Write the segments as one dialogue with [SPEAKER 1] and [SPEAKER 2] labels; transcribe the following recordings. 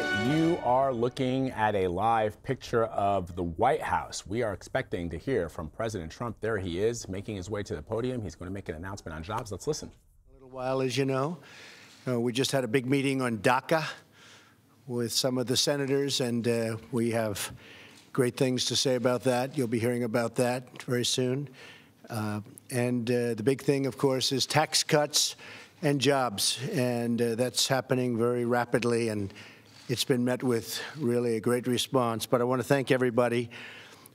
[SPEAKER 1] right, you are looking at a live picture of the White House. We are expecting to hear from President Trump. There he is, making his way to the podium. He's going to make an announcement on jobs. Let's listen.
[SPEAKER 2] A little while, as you know. We just had a big meeting on DACA with some of the senators, and we have great things to say about that. You'll be hearing about that very soon. The big thing, of course, is tax cuts and jobs, and that's happening very rapidly, and it's been met with really a great response. But I want to thank everybody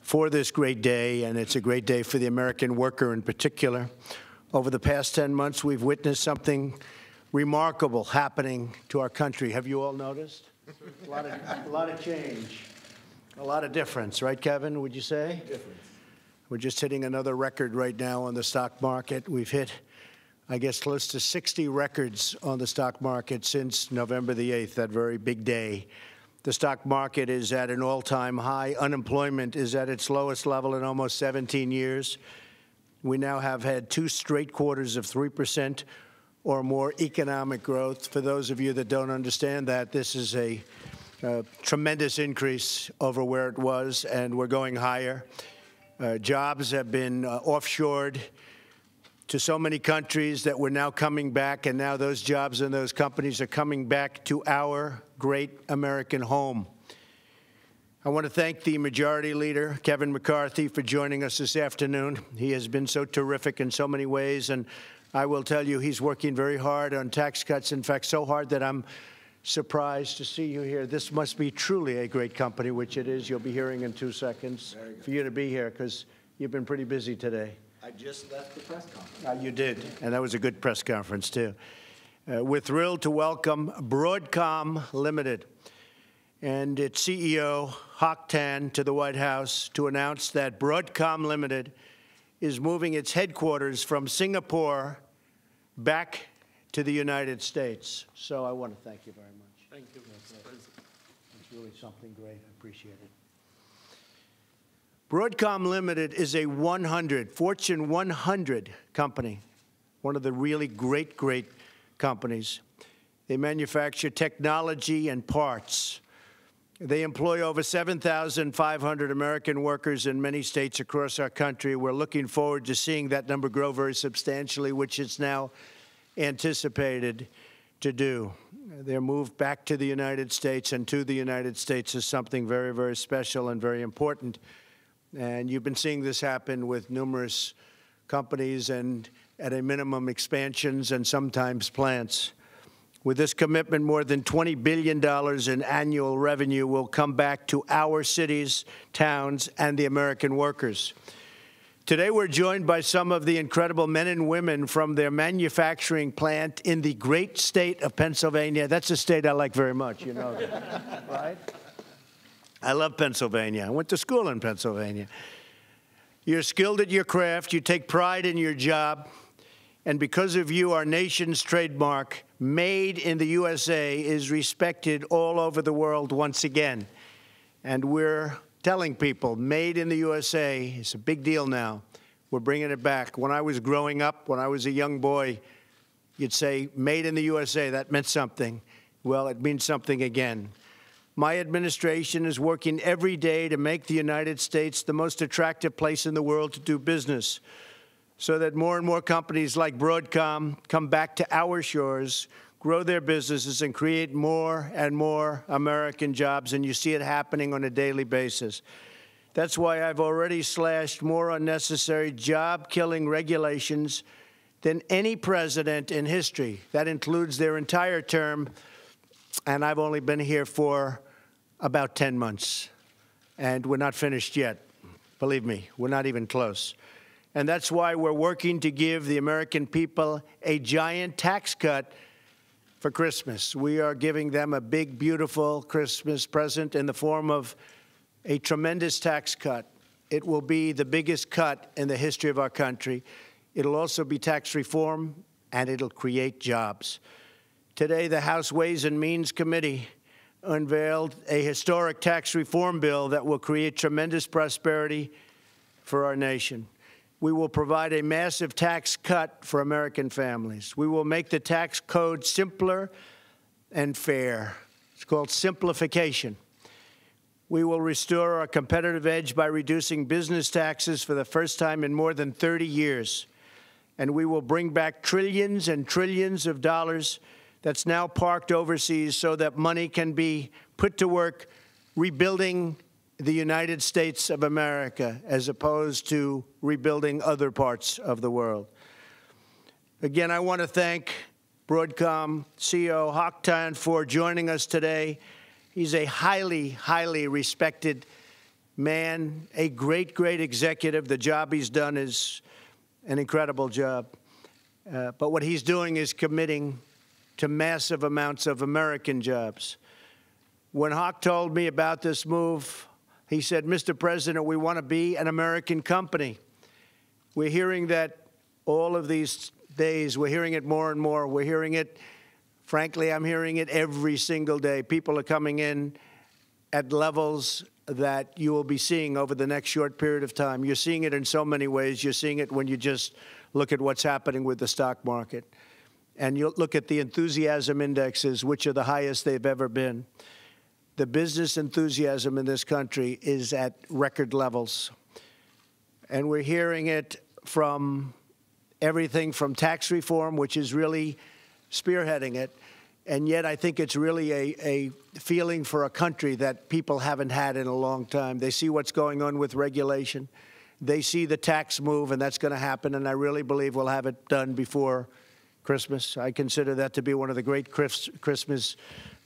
[SPEAKER 2] for this great day, and it's a great day for the American worker in particular. Over the past 10 months, we've witnessed something remarkable happening to our country. Have you all noticed? A lot of change, a lot of difference, right, Kevin, would you say? Difference. We're just hitting another record right now on the stock market. We've hit, I guess, close to 60 records on the stock market since November the 8th, that very big day. The stock market is at an all-time high. Unemployment is at its lowest level in almost 17 years. We now have had 2 straight quarters of 3% or more economic growth. For those of you that don't understand that, this is a tremendous increase over where it was, and we're going higher. Jobs have been offshored to so many countries that we're now coming back, and now those jobs and those companies are coming back to our great American home. I want to thank the Majority Leader, Kevin McCarthy, for joining us this afternoon. He has been so terrific in so many ways, and I will tell you he's working very hard on tax cuts, in fact, so hard that I'm surprised to see you here. This must be truly a great company, which it is. You'll be hearing in 2 seconds for you to be here, because you've been pretty busy today.
[SPEAKER 3] I just left the press conference.
[SPEAKER 2] You did, and that was a good press conference, too. We're thrilled to welcome Broadcom Limited and its CEO, Hock Tan, to the White House to announce that Broadcom Limited is moving its headquarters from Singapore back to the United States. So I want to thank you very much.
[SPEAKER 3] Thank you, Mr. President.
[SPEAKER 2] It's really something great. I appreciate it. Broadcom Limited is a Fortune 100 company, one of the really great companies. They manufacture technology and parts. They employ over 7,500 American workers in many states across our country. We're looking forward to seeing that number grow very substantially, which it's now anticipated to do. Their move back to the United States and to the United States is something very, very special and very important. And you've been seeing this happen with numerous companies and, at a minimum, expansions and sometimes plants. With this commitment, more than $20 billion in annual revenue will come back to our cities, towns, and the American workers. Today, we're joined by some of the incredible men and women from their manufacturing plant in the great state of Pennsylvania. That's a state I like very much, you know that, right? I love Pennsylvania. I went to school in Pennsylvania. You're skilled at your craft. You take pride in your job. And because of you, our nation's trademark, Made in the USA, is respected all over the world once again. And we're telling people, Made in the USA is a big deal now. We're bringing it back. When I was growing up, when I was a young boy, you'd say, Made in the USA, that meant something. Well, it means something again. My administration is working every day to make the United States the most attractive place in the world to do business, so that more and more companies like Broadcom come back to our shores, grow their businesses, and create more and more American jobs. And you see it happening on a daily basis. That's why I've already slashed more unnecessary job-killing regulations than any president in history. That includes their entire term. And I've only been here for about 10 months. And we're not finished yet. Believe me, we're not even close. And that's why we're working to give the American people a giant tax cut for Christmas. We are giving them a big, beautiful Christmas present in the form of a tremendous tax cut. It will be the biggest cut in the history of our country. It'll also be tax reform, and it'll create jobs. Today, the House Ways and Means Committee unveiled a historic tax reform bill that will create tremendous prosperity for our nation. We will provide a massive tax cut for American families. We will make the tax code simpler and fair. It's It's called simplification. We will restore our competitive edge by reducing business taxes for the first time in more than 30 years. And we will bring back trillions and trillions of dollars that's now parked overseas so that money can be put to work rebuilding the United States of America as opposed to rebuilding other parts of the world. Again, I want to thank Broadcom CEO Hock Tan for joining us today. He's a highly, highly respected man, a great, great executive. The job he's done is an incredible job. But what he's doing is committing to massive amounts of American jobs. When Hock told me about this move, he said, Mr. President, we want to be an American company. We're hearing that all of these days. We're hearing it more and more. We're hearing it, frankly, I'm hearing it every single day. People are coming in at levels that you will be seeing over the next short period of time. You're seeing it in so many ways. You're seeing it when you just look at what's happening with the stock market. And you look at the enthusiasm indexes, which are the highest they've ever been. The business enthusiasm in this country is at record levels. And we're hearing it from everything from tax reform, which is really spearheading it. And yet I think it's really a feeling for a country that people haven't had in a long time. They see what's going on with regulation. They see the tax move, and that's going to happen. And I really believe we'll have it done before Christmas. I consider that to be one of the great Christmas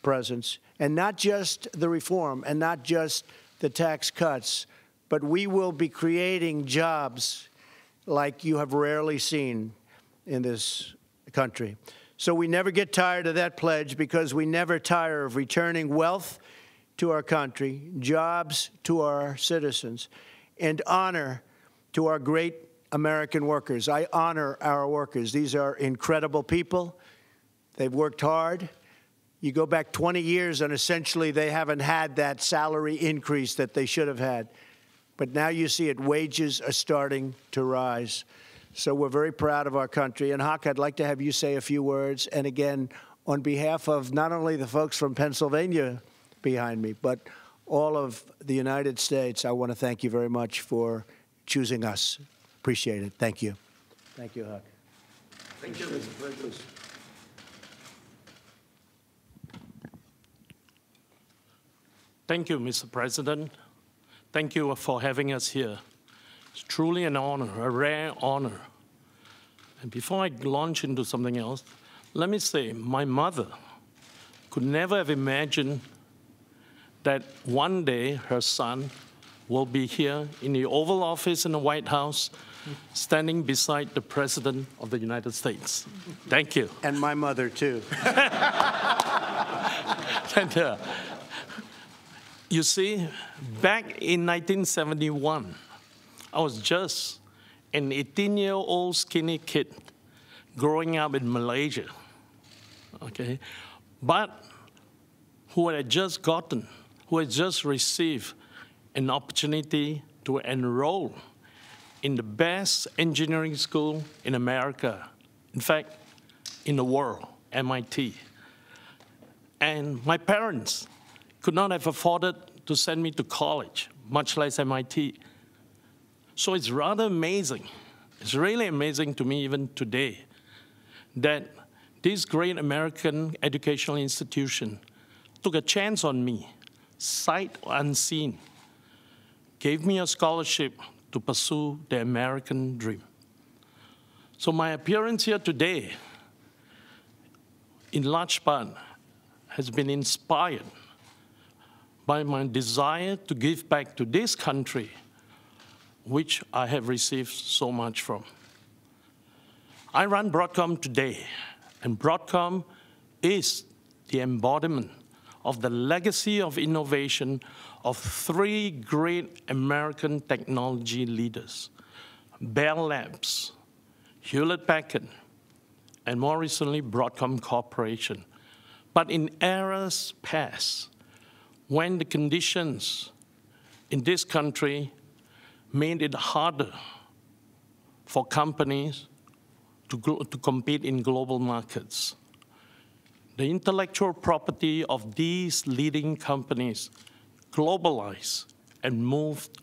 [SPEAKER 2] presents. And not just the reform and not just the tax cuts, but we will be creating jobs like you have rarely seen in this country. So we never get tired of that pledge because we never tire of returning wealth to our country, jobs to our citizens, and honor to our great American workers. I honor our workers. These are incredible people. They've worked hard. You go back 20 years and essentially they haven't had that salary increase that they should have had. But now you see it, wages are starting to rise. So we're very proud of our country. And Hock, I'd like to have you say a few words. And again, on behalf of not only the folks from Pennsylvania behind me, but all of the United States, I want to thank you very much for choosing us. Appreciate it. Thank you. Thank you, Hock.
[SPEAKER 3] Thank you.
[SPEAKER 4] Thank you, Mr. President. Thank you for having us here. It's truly an honor, a rare honor. And before I launch into something else, let me say my mother could never have imagined that one day her son will be here in the Oval Office in the White House, standing beside the President of the United States. Thank you.
[SPEAKER 2] And my mother, too.
[SPEAKER 4] And, you see, back in 1971, I was just an 18-year-old skinny kid growing up in Malaysia, okay? But who had just received an opportunity to enroll in the best engineering school in America, in fact, in the world, MIT. And my parents could not have afforded to send me to college, much less MIT. So it's rather amazing. It's really amazing to me even today that this great American educational institution took a chance on me, sight unseen, gave me a scholarship to pursue the American dream. So my appearance here today, in large part, has been inspired by my desire to give back to this country, which I have received so much from. I run Broadcom today, and Broadcom is the embodiment of the legacy of innovation of three great American technology leaders, Bell Labs, Hewlett-Packard, and more recently, Broadcom Corporation. But in eras past, when the conditions in this country made it harder for companies to compete in global markets, the intellectual property of these leading companies globalized and moved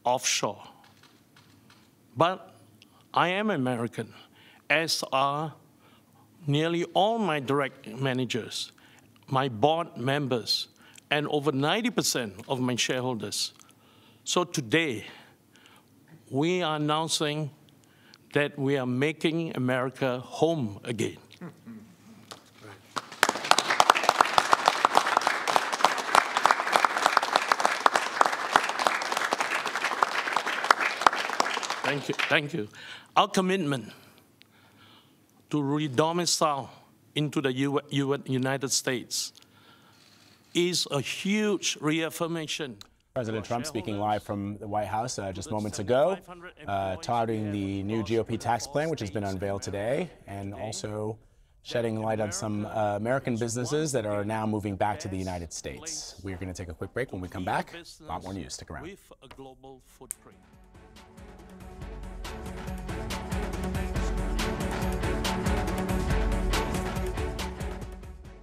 [SPEAKER 4] offshore. But I am American, as are nearly all my direct managers, my board members, and over 90% of my shareholders. So today, we are announcing that we are making America home again. Thank you. Our commitment to redomicile into the United States is a huge reaffirmation.
[SPEAKER 1] President Trump speaking live from the White House just moments ago, touting the new GOP tax plan, which has been unveiled today, and also shedding light on some American businesses that are now moving back to the United States. We're going to take a quick break. When we come back, a lot more news. Stick around.
[SPEAKER 4] With a global footprint.